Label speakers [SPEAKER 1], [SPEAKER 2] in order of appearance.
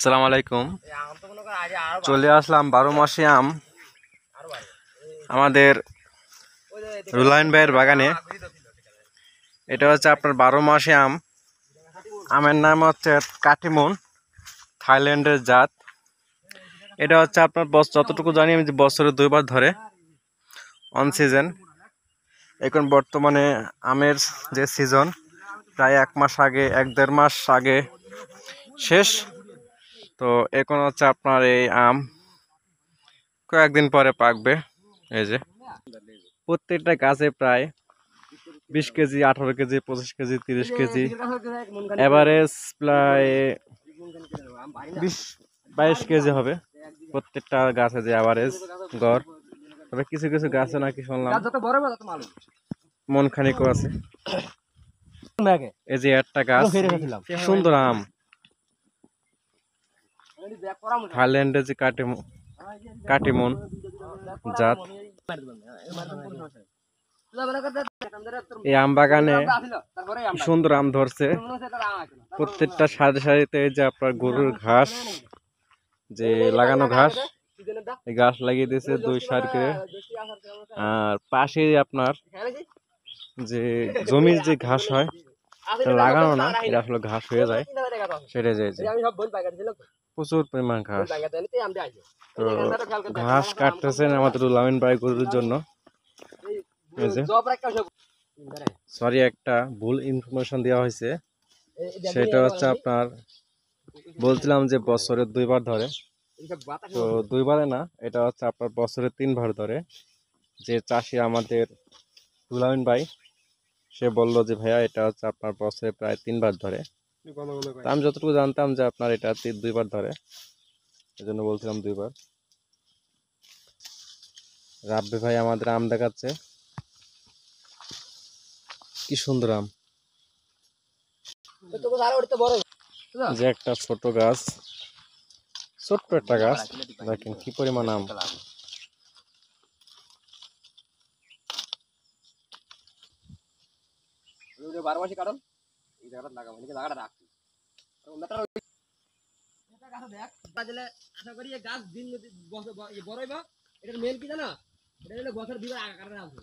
[SPEAKER 1] আসসালামু আলাইকুম। চলে আসলাম 12 মাসি আম আমাদের রুলায়ন ভাইয়ের বাগানে। এটা হচ্ছে আপনার 12 মাসি আম। আমের নাম হচ্ছে কাটিমন, থাইল্যান্ডের জাত। এটা হচ্ছে আপনার যতটুকু জানি আমি, বছরে 2বার ধরে, অন সিজন। এখন বর্তমানে আমের যে সিজন, প্রায় 1 মাস আগে, 1-1.5 মাস আগে শেষ। তো এখন হচ্ছে আপনার এই আম কয়েকদিন পরে পাকবে। এই যে প্রত্যেকটা গাছে প্রায় 20 KG, 18 KG, 25 KG, 30 KG, average প্রায় 20-22 কেজি হবে প্রত্যেকটা গাছে, যে এভারেজ গড়। তবে কিছু কিছু গাছে নাকি শুনলাম মন খানিকও আছে। এই যে একটা গাছ, সুন্দর আম, থাইল্যান্ডের যে কাটিমন জাত। এই আম বাগানে সুন্দর আম ধরছে। প্রত্যেকটা সারি সারিতে যে আপনার গরুর ঘাস, যে লাগানো ঘাস, এই ঘাস লাগিয়ে দিয়েছে 2 সারি করে। আর পাশে আপনার যে জমির যে ঘাস হয়, লাগানো না, এটা আসলে ঘাস হয়ে যায়, সেটা যে প্রচুর পরিমাণ ঘাস। তো ঘাস কাটতেছেন আমাদের রুলামিন ভাই গরুর জন্য। সরি, একটা ভুল ইনফরমেশন দেওয়া হয়েছে। সেটা হচ্ছে আপনার বলছিলাম যে বছরে 2বার ধরে, তো 2বারে না, এটা হচ্ছে আপনার বছরে 3বার ধরে। যে চাষি আমাদের রুলামিন ভাই, সে বলল যে ভাইয়া এটা হচ্ছে আপনার বছরে প্রায় 3বার ধরে। আমি যতটুকু জানতাম যে আপনার এটা 2বার ধরে, এই জন্য বলছিলাম 2বার। রাব্বি ভাই আমাদের আম দেখাচ্ছে, কি সুন্দর আম। যে একটা ছোট গাছ, ছোট্ট একটা গাছ, দেখেন কি পরিমাণ আম।
[SPEAKER 2] বারোমাসি কারণ এই জায়গাটা লাগাবো, জায়গাটা রাখছি আশা করি গাছ দিন বড় হইব। এটার মেন কি জানো, এটা হলো বছর 2বার আকারে আছে।